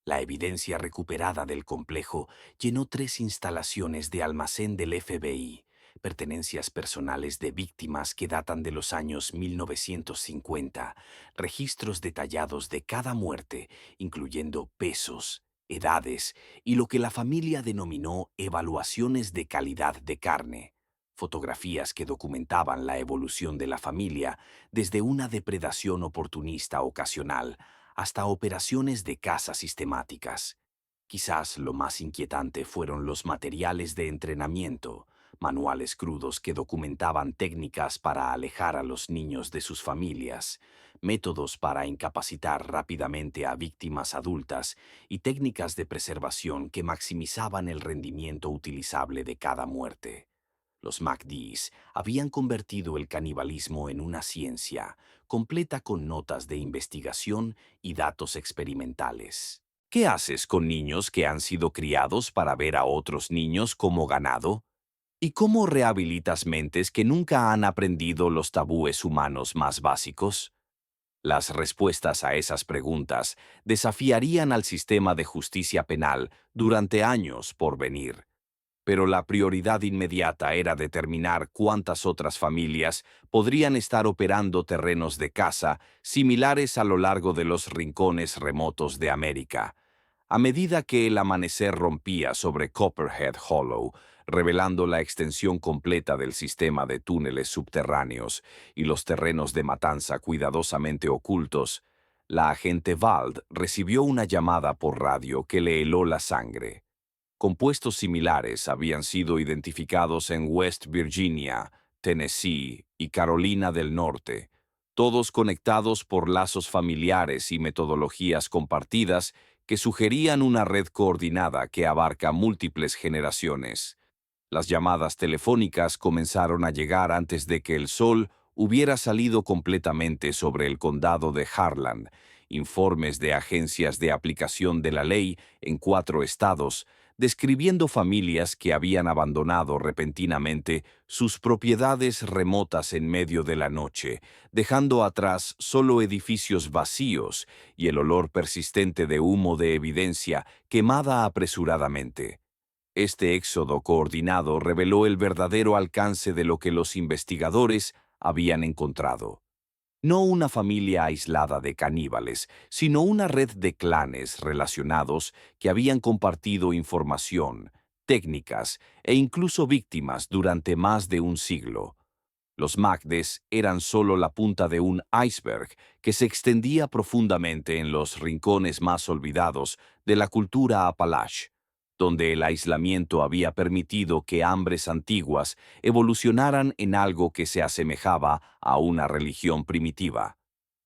La evidencia recuperada del complejo llenó 3 instalaciones de almacén del FBI, pertenencias personales de víctimas que datan de los años 1950, registros detallados de cada muerte, incluyendo pesos, edades y lo que la familia denominó evaluaciones de calidad de carne, fotografías que documentaban la evolución de la familia desde una depredación oportunista ocasional hasta operaciones de caza sistemáticas. Quizás lo más inquietante fueron los materiales de entrenamiento, manuales crudos que documentaban técnicas para alejar a los niños de sus familias, métodos para incapacitar rápidamente a víctimas adultas y técnicas de preservación que maximizaban el rendimiento utilizable de cada muerte. Los MacDs habían convertido el canibalismo en una ciencia, completa con notas de investigación y datos experimentales. ¿Qué haces con niños que han sido criados para ver a otros niños como ganado? ¿Y cómo rehabilitas mentes que nunca han aprendido los tabúes humanos más básicos? Las respuestas a esas preguntas desafiarían al sistema de justicia penal durante años por venir. Pero la prioridad inmediata era determinar cuántas otras familias podrían estar operando terrenos de caza similares a lo largo de los rincones remotos de América. A medida que el amanecer rompía sobre Copperhead Hollow, revelando la extensión completa del sistema de túneles subterráneos y los terrenos de matanza cuidadosamente ocultos, la agente Vald recibió una llamada por radio que le heló la sangre. Compuestos similares habían sido identificados en West Virginia, Tennessee y Carolina del Norte, todos conectados por lazos familiares y metodologías compartidas que sugerían una red coordinada que abarca múltiples generaciones. Las llamadas telefónicas comenzaron a llegar antes de que el sol hubiera salido completamente sobre el condado de Harlan. Informes de agencias de aplicación de la ley en 4 estados, describiendo familias que habían abandonado repentinamente sus propiedades remotas en medio de la noche, dejando atrás solo edificios vacíos y el olor persistente de humo de evidencia quemada apresuradamente. Este éxodo coordinado reveló el verdadero alcance de lo que los investigadores habían encontrado. No una familia aislada de caníbales, sino una red de clanes relacionados que habían compartido información, técnicas e incluso víctimas durante más de un siglo. Los MacDes eran solo la punta de un iceberg que se extendía profundamente en los rincones más olvidados de la cultura Apalache, donde el aislamiento había permitido que hambres antiguas evolucionaran en algo que se asemejaba a una religión primitiva.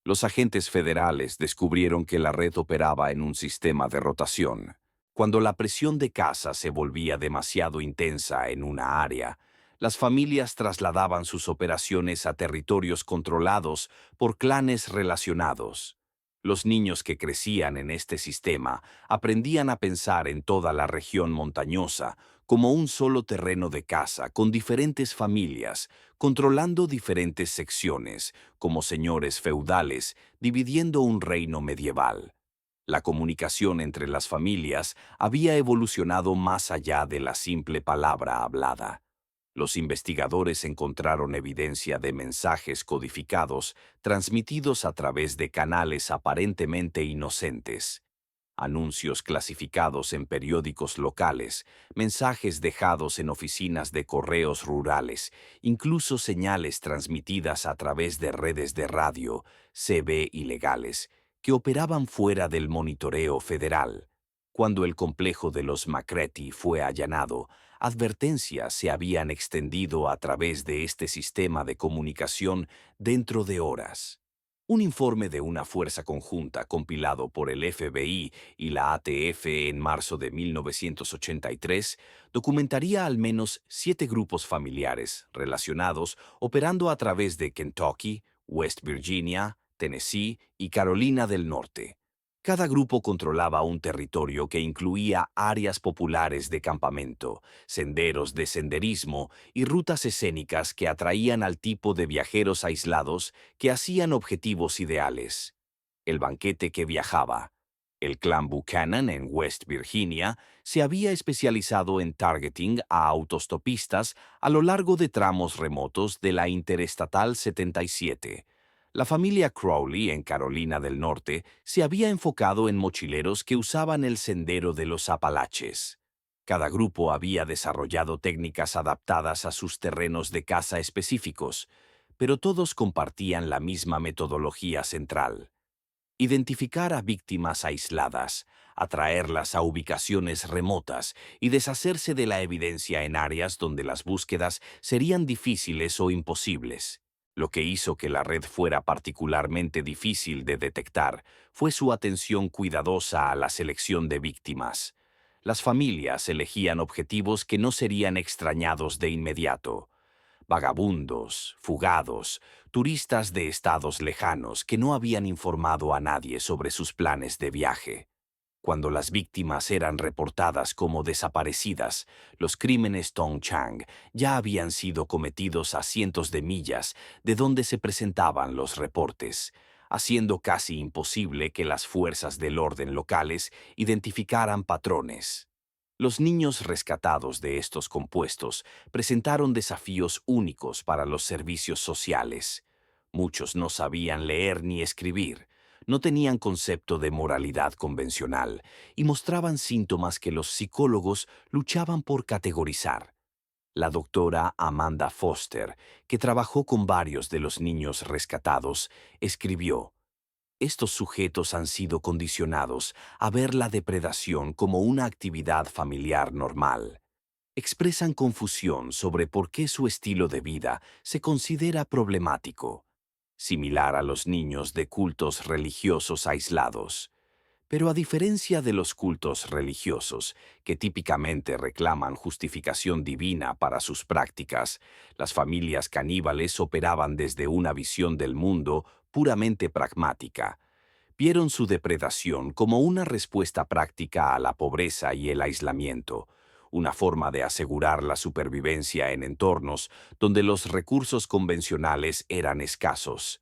Los agentes federales descubrieron que la red operaba en un sistema de rotación. Cuando la presión de caza se volvía demasiado intensa en una área, las familias trasladaban sus operaciones a territorios controlados por clanes relacionados. Los niños que crecían en este sistema aprendían a pensar en toda la región montañosa como un solo terreno de caza con diferentes familias, controlando diferentes secciones, como señores feudales, dividiendo un reino medieval. La comunicación entre las familias había evolucionado más allá de la simple palabra hablada. Los investigadores encontraron evidencia de mensajes codificados transmitidos a través de canales aparentemente inocentes. Anuncios clasificados en periódicos locales, mensajes dejados en oficinas de correos rurales, incluso señales transmitidas a través de redes de radio, CB ilegales, que operaban fuera del monitoreo federal. Cuando el complejo de los Macready fue allanado, advertencias se habían extendido a través de este sistema de comunicación dentro de horas. Un informe de una fuerza conjunta compilado por el FBI y la ATF en marzo de 1983 documentaría al menos 7 grupos familiares relacionados operando a través de Kentucky, West Virginia, Tennessee y Carolina del Norte. Cada grupo controlaba un territorio que incluía áreas populares de campamento, senderos de senderismo y rutas escénicas que atraían al tipo de viajeros aislados que hacían objetivos ideales. El banquete que viajaba. El clan Buchanan en West Virginia se había especializado en targeting a autostopistas a lo largo de tramos remotos de la Interestatal 77. La familia Crowley en Carolina del Norte se había enfocado en mochileros que usaban el sendero de los Apalaches. Cada grupo había desarrollado técnicas adaptadas a sus terrenos de caza específicos, pero todos compartían la misma metodología central: identificar a víctimas aisladas, atraerlas a ubicaciones remotas y deshacerse de la evidencia en áreas donde las búsquedas serían difíciles o imposibles. Lo que hizo que la red fuera particularmente difícil de detectar fue su atención cuidadosa a la selección de víctimas. Las familias elegían objetivos que no serían extrañados de inmediato: vagabundos, fugados, turistas de estados lejanos que no habían informado a nadie sobre sus planes de viaje. Cuando las víctimas eran reportadas como desaparecidas, los crímenes Tong Chang ya habían sido cometidos a cientos de millas de donde se presentaban los reportes, haciendo casi imposible que las fuerzas del orden locales identificaran patrones. Los niños rescatados de estos compuestos presentaron desafíos únicos para los servicios sociales. Muchos no sabían leer ni escribir, no tenían concepto de moralidad convencional y mostraban síntomas que los psicólogos luchaban por categorizar. La doctora Amanda Foster, que trabajó con varios de los niños rescatados, escribió: estos sujetos han sido condicionados a ver la depredación como una actividad familiar normal. Expresan confusión sobre por qué su estilo de vida se considera problemático, similar a los niños de cultos religiosos aislados. Pero a diferencia de los cultos religiosos, que típicamente reclaman justificación divina para sus prácticas, las familias caníbales operaban desde una visión del mundo puramente pragmática. Vieron su depredación como una respuesta práctica a la pobreza y el aislamiento, una forma de asegurar la supervivencia en entornos donde los recursos convencionales eran escasos.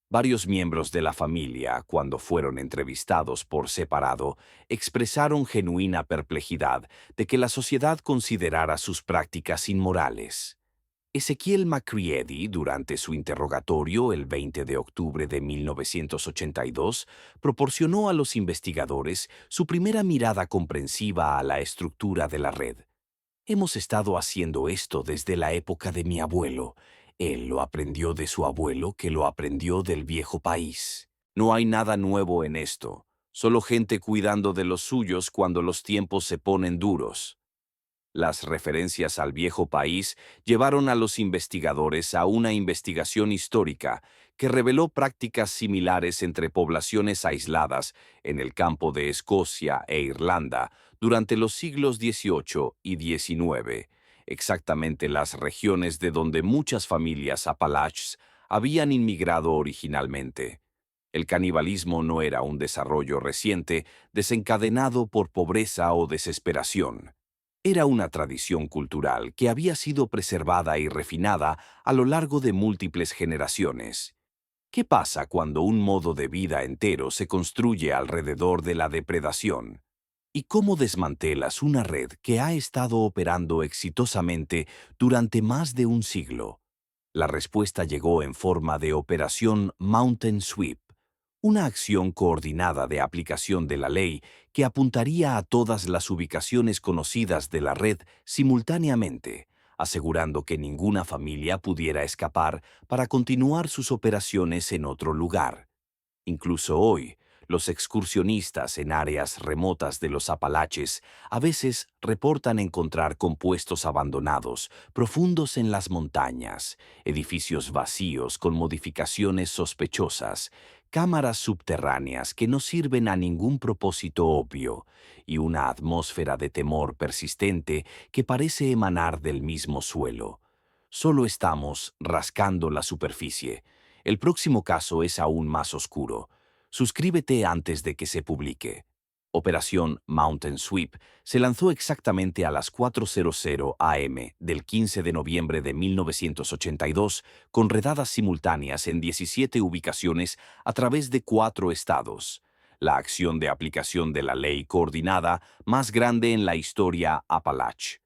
Varios miembros de la familia, cuando fueron entrevistados por separado, expresaron genuina perplejidad de que la sociedad considerara sus prácticas inmorales. Ezequiel McCready, durante su interrogatorio el 20 de octubre de 1982, proporcionó a los investigadores su primera mirada comprensiva a la estructura de la red. Hemos estado haciendo esto desde la época de mi abuelo. Él lo aprendió de su abuelo, que lo aprendió del viejo país. No hay nada nuevo en esto, solo gente cuidando de los suyos cuando los tiempos se ponen duros. Las referencias al viejo país llevaron a los investigadores a una investigación histórica que reveló prácticas similares entre poblaciones aisladas en el campo de Escocia e Irlanda durante los siglos XVIII y XIX, exactamente las regiones de donde muchas familias Apalaches habían inmigrado originalmente. El canibalismo no era un desarrollo reciente desencadenado por pobreza o desesperación. Era una tradición cultural que había sido preservada y refinada a lo largo de múltiples generaciones. ¿Qué pasa cuando un modo de vida entero se construye alrededor de la depredación? ¿Y cómo desmantelas una red que ha estado operando exitosamente durante más de un siglo? La respuesta llegó en forma de Operación Mountain Sweep, una acción coordinada de aplicación de la ley que apuntaría a todas las ubicaciones conocidas de la red simultáneamente, asegurando que ninguna familia pudiera escapar para continuar sus operaciones en otro lugar. Incluso hoy, los excursionistas en áreas remotas de los Apalaches a veces reportan encontrar compuestos abandonados, profundos en las montañas, edificios vacíos con modificaciones sospechosas, cámaras subterráneas que no sirven a ningún propósito obvio, y una atmósfera de temor persistente que parece emanar del mismo suelo. Solo estamos rascando la superficie. El próximo caso es aún más oscuro. Suscríbete antes de que se publique. Operación Mountain Sweep se lanzó exactamente a las 4:00 am del 15 de noviembre de 1982, con redadas simultáneas en 17 ubicaciones a través de 4 estados. La acción de aplicación de la ley coordinada más grande en la historia Apalach.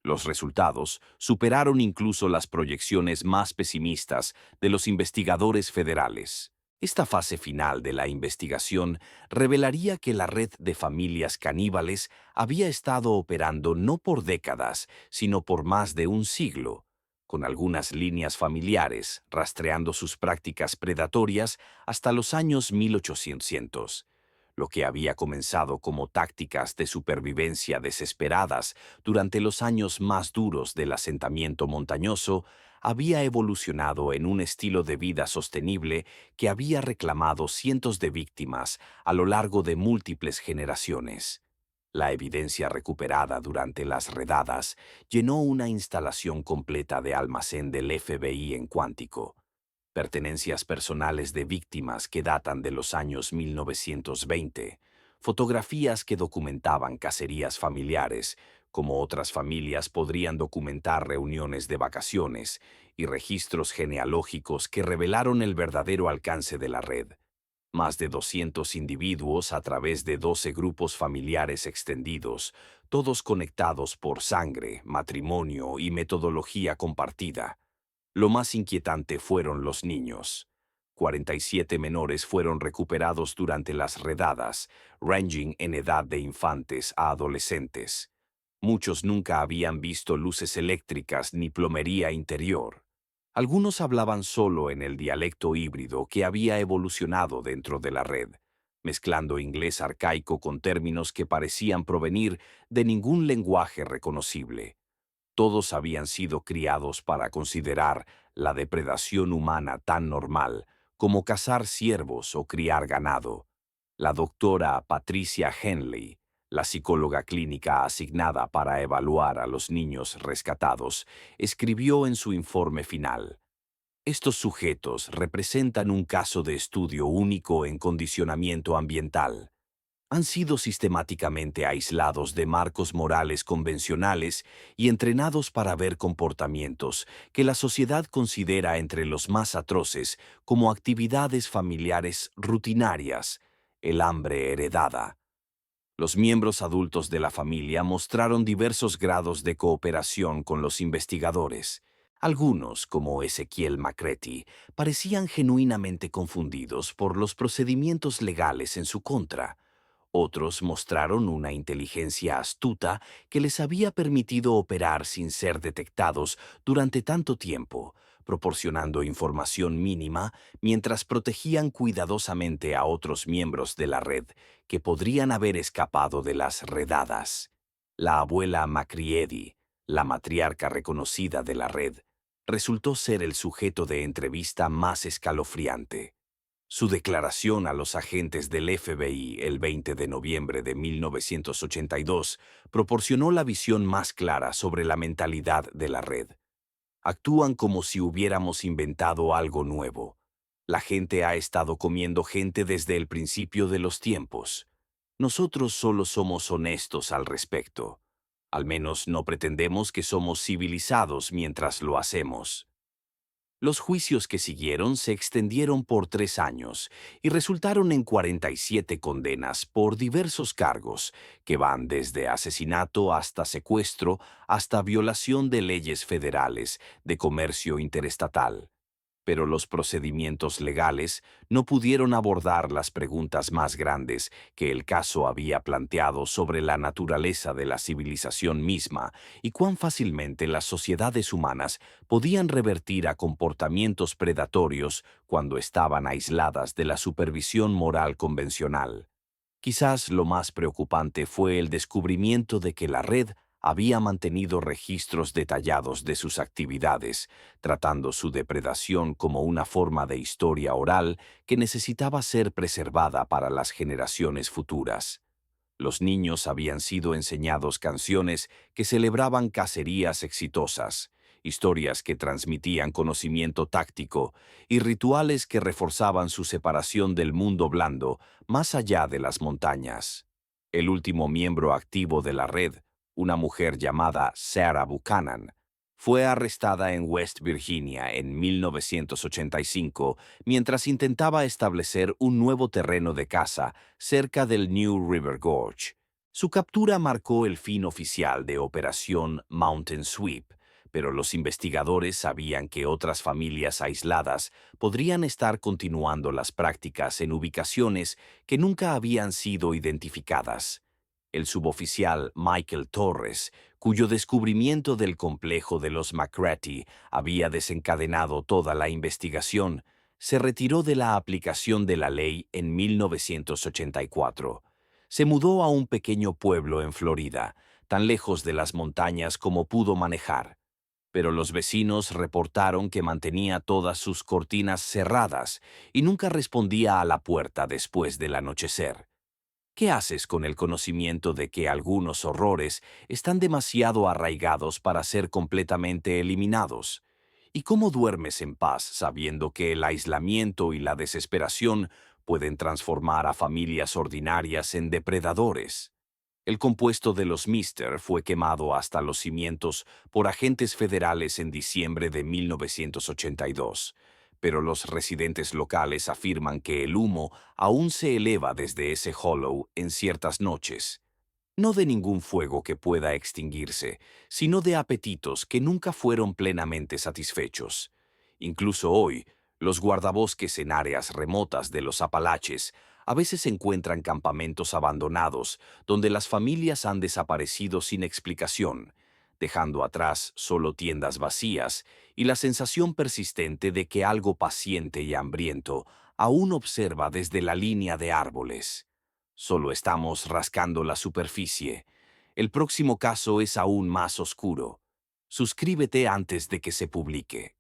Los resultados superaron incluso las proyecciones más pesimistas de los investigadores federales. Esta fase final de la investigación revelaría que la red de familias caníbales había estado operando no por décadas, sino por más de un siglo, con algunas líneas familiares rastreando sus prácticas predatorias hasta los años 1800. Lo que había comenzado como tácticas de supervivencia desesperadas durante los años más duros del asentamiento montañoso, había evolucionado en un estilo de vida sostenible que había reclamado cientos de víctimas a lo largo de múltiples generaciones. La evidencia recuperada durante las redadas llenó una instalación completa de almacén del FBI en Cuántico. Pertenencias personales de víctimas que datan de los años 1920, fotografías que documentaban cacerías familiares, como otras familias podrían documentar reuniones de vacaciones, y registros genealógicos que revelaron el verdadero alcance de la red. Más de 200 individuos a través de 12 grupos familiares extendidos, todos conectados por sangre, matrimonio y metodología compartida. Lo más inquietante fueron los niños. 47 menores fueron recuperados durante las redadas, ranging en edad de infantes a adolescentes. Muchos nunca habían visto luces eléctricas ni plomería interior. Algunos hablaban solo en el dialecto híbrido que había evolucionado dentro de la red, mezclando inglés arcaico con términos que parecían provenir de ningún lenguaje reconocible. Todos habían sido criados para considerar la depredación humana tan normal como cazar ciervos o criar ganado. La doctora Patricia Henley, la psicóloga clínica asignada para evaluar a los niños rescatados, escribió en su informe final: estos sujetos representan un caso de estudio único en condicionamiento ambiental. Han sido sistemáticamente aislados de marcos morales convencionales y entrenados para ver comportamientos que la sociedad considera entre los más atroces como actividades familiares rutinarias, el hambre heredada. Los miembros adultos de la familia mostraron diversos grados de cooperación con los investigadores. Algunos, como Ezequiel Macretti, parecían genuinamente confundidos por los procedimientos legales en su contra. Otros mostraron una inteligencia astuta que les había permitido operar sin ser detectados durante tanto tiempo, proporcionando información mínima mientras protegían cuidadosamente a otros miembros de la red que podrían haber escapado de las redadas. La abuela Macriedi, la matriarca reconocida de la red, resultó ser el sujeto de entrevista más escalofriante. Su declaración a los agentes del FBI el 20 de noviembre de 1982 proporcionó la visión más clara sobre la mentalidad de la red. Actúan como si hubiéramos inventado algo nuevo. La gente ha estado comiendo gente desde el principio de los tiempos. Nosotros solo somos honestos al respecto. Al menos no pretendemos que somos civilizados mientras lo hacemos. Los juicios que siguieron se extendieron por 3 años y resultaron en 47 condenas por diversos cargos, que van desde asesinato hasta secuestro hasta violación de leyes federales de comercio interestatal. Pero los procedimientos legales no pudieron abordar las preguntas más grandes que el caso había planteado sobre la naturaleza de la civilización misma y cuán fácilmente las sociedades humanas podían revertir a comportamientos predatorios cuando estaban aisladas de la supervisión moral convencional. Quizás lo más preocupante fue el descubrimiento de que la red había mantenido registros detallados de sus actividades, tratando su depredación como una forma de historia oral que necesitaba ser preservada para las generaciones futuras. Los niños habían sido enseñados canciones que celebraban cacerías exitosas, historias que transmitían conocimiento táctico y rituales que reforzaban su separación del mundo blando más allá de las montañas. El último miembro activo de la red, una mujer llamada Sarah Buchanan, fue arrestada en West Virginia en 1985 mientras intentaba establecer un nuevo terreno de caza cerca del New River Gorge. Su captura marcó el fin oficial de Operación Mountain Sweep, pero los investigadores sabían que otras familias aisladas podrían estar continuando las prácticas en ubicaciones que nunca habían sido identificadas. El suboficial Michael Torres, cuyo descubrimiento del complejo de los McCratty había desencadenado toda la investigación, se retiró de la aplicación de la ley en 1984. Se mudó a un pequeño pueblo en Florida, tan lejos de las montañas como pudo manejar. Pero los vecinos reportaron que mantenía todas sus cortinas cerradas y nunca respondía a la puerta después del anochecer. ¿Qué haces con el conocimiento de que algunos horrores están demasiado arraigados para ser completamente eliminados? ¿Y cómo duermes en paz sabiendo que el aislamiento y la desesperación pueden transformar a familias ordinarias en depredadores? El compuesto de los Mister fue quemado hasta los cimientos por agentes federales en diciembre de 1982, pero los residentes locales afirman que el humo aún se eleva desde ese hollow en ciertas noches. No de ningún fuego que pueda extinguirse, sino de apetitos que nunca fueron plenamente satisfechos. Incluso hoy, los guardabosques en áreas remotas de los Apalaches a veces encuentran campamentos abandonados donde las familias han desaparecido sin explicación, dejando atrás solo tiendas vacías y la sensación persistente de que algo paciente y hambriento aún observa desde la línea de árboles. Solo estamos rascando la superficie. El próximo caso es aún más oscuro. Suscríbete antes de que se publique.